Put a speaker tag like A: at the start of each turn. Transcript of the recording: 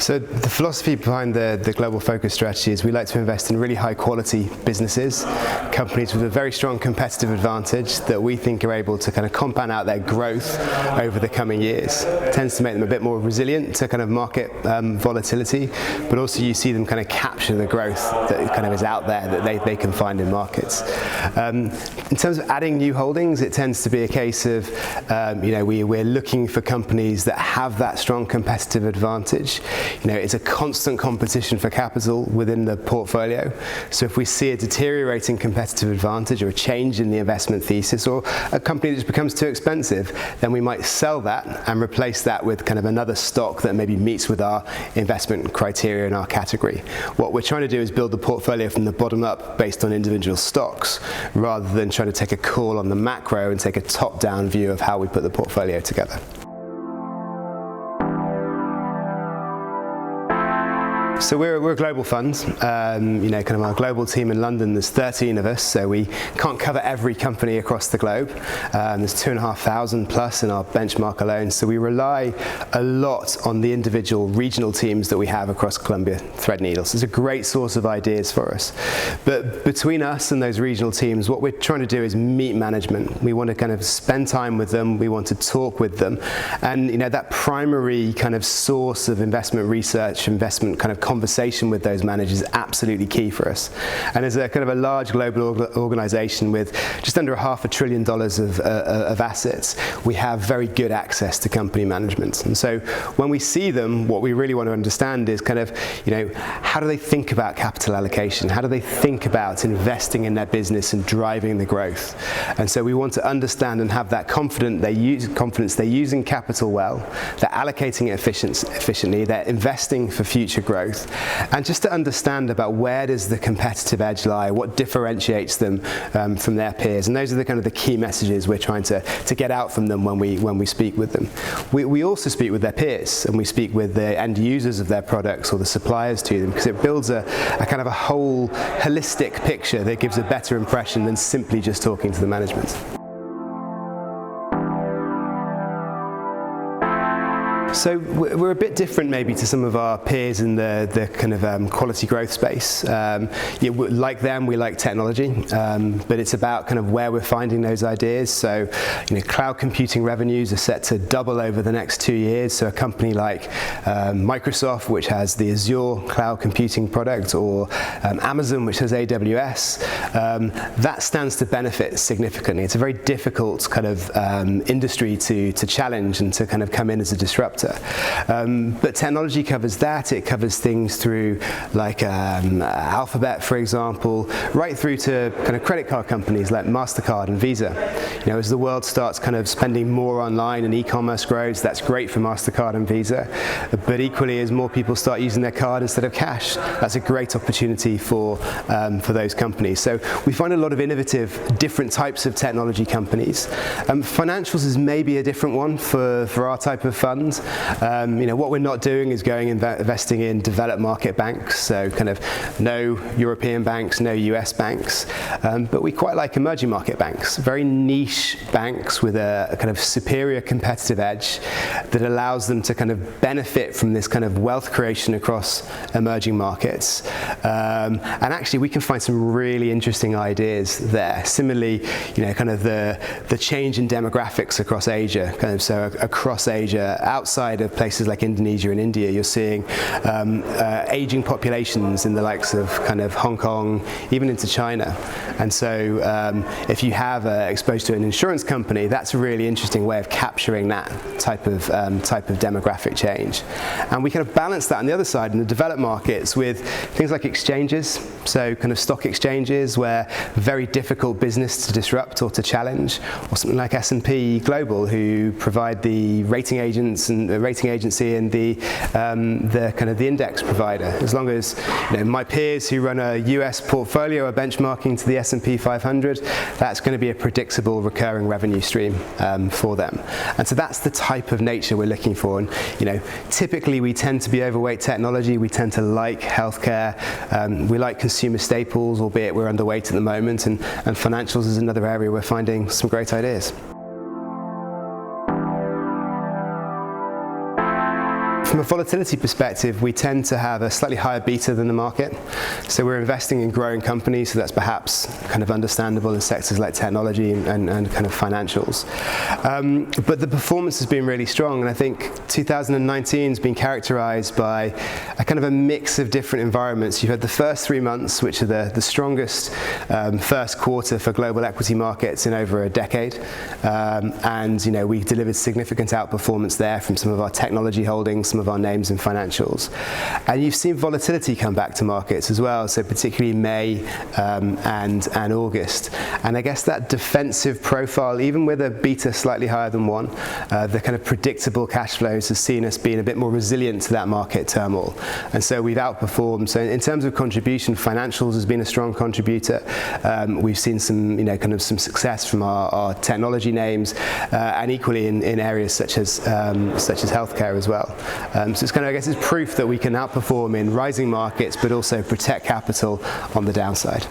A: So the philosophy behind the global focus strategy is we like to invest in really high quality businesses, companies with a very strong competitive advantage that we think are able to kind of compound out their growth over the coming years. It tends to make them a bit more resilient to kind of market volatility, but also you see them kind of capture the growth that kind of is out there that they can find in markets. In terms of adding new holdings, it tends to be a case of we're looking for companies that have that strong competitive advantage. It's a constant competition for capital within the portfolio. So if we see a deteriorating competitive advantage or a change in the investment thesis or a company that just becomes too expensive, then we might sell that and replace that with kind of another stock that maybe meets with our investment criteria in our category. What we're trying to do is build the portfolio from the bottom up based on individual stocks, rather than trying to take a call on the macro and take a top-down view of how we put the portfolio together. So we're a global fund. Kind of our global team in London, there's 13 of us, so we can't cover every company across the globe. There's 2,500 plus in our benchmark alone, so we rely a lot on the individual regional teams that we have across Columbia Threadneedle. So it's a great source of ideas for us. But between us and those regional teams, what we're trying to do is meet management. We want to kind of spend time with them, we want to talk with them, and that primary kind of source of investment research, investment kind of conversation with those managers is absolutely key for us. And as a kind of a large global organization with just under $500 billion of assets, we have very good access to company management. And so when we see them, what we really want to understand is kind of, how do they think about capital allocation? How do they think about investing in their business and driving the growth? And so we want to understand and have that confidence they're using capital well, they're allocating it efficiently, they're investing for future growth. And just to understand about where does the competitive edge lie, what differentiates them from their peers, and those are the kind of the key messages we're trying to get out from them when we speak with them. We also speak with their peers, and we speak with the end users of their products or the suppliers to them, because it builds a kind of a whole holistic picture that gives a better impression than simply just talking to the management. So we're a bit different maybe to some of our peers in the kind of quality growth space. Like them, we like technology, but it's about kind of where we're finding those ideas. So cloud computing revenues are set to double over the next 2 years. So a company like Microsoft, which has the Azure cloud computing product, or Amazon, which has AWS, that stands to benefit significantly. It's a very difficult kind of industry to challenge and to kind of come in as a disruptor. But technology covers that. It covers things through like Alphabet, for example, right through to kind of credit card companies like MasterCard and Visa. As the world starts kind of spending more online and e-commerce grows, that's great for MasterCard and Visa. But equally, as more people start using their card instead of cash, that's a great opportunity for those companies. So we find a lot of innovative, different types of technology companies. Financials is maybe a different one for our type of fund. What we're not doing is going investing in developed market banks, so kind of no European banks, no US banks, but we quite like emerging market banks, very niche banks with a kind of superior competitive edge that allows them to kind of benefit from this kind of wealth creation across emerging markets. And actually we can find some really interesting ideas there. Similarly, kind of the change in demographics across Asia, kind of so across Asia, outside of places like Indonesia and India, you're seeing aging populations in the likes of kind of Hong Kong, even into China. And so if you have exposed to an insurance company, that's a really interesting way of capturing that type of demographic change. And we kind of balance that on the other side in the developed markets with things like exchanges, so kind of stock exchanges where very difficult business to disrupt or to challenge, or something like S&P Global, who provide the rating agents and the rating agency and the kind of the index provider. As long as my peers who run a US portfolio are benchmarking to the S&P 500, that's going to be a predictable recurring revenue stream for them. And so that's the type of nature we're looking for. And typically we tend to be overweight technology. We tend to like healthcare. We like consumer staples, albeit we're underweight at the moment. And financials is another area we're finding some great ideas. From a volatility perspective, we tend to have a slightly higher beta than the market. So we're investing in growing companies, so that's perhaps kind of understandable in sectors like technology and kind of financials. But the performance has been really strong, and I think 2019 has been characterized by a kind of a mix of different environments. You've had the first 3 months, which are the strongest first quarter for global equity markets in over a decade. And we delivered significant outperformance there from some of our technology holdings, some of our names and financials. And you've seen volatility come back to markets as well, so particularly May and August. And I guess that defensive profile, even with a beta slightly higher than 1, the kind of predictable cash flows has seen us being a bit more resilient to that market turmoil. And so we've outperformed. So in terms of contribution, financials has been a strong contributor. We've seen some, kind of some success from our technology names, and equally in areas such as healthcare as well. So it's kind of, I guess, it's proof that we can outperform in rising markets, but also protect capital on the downside.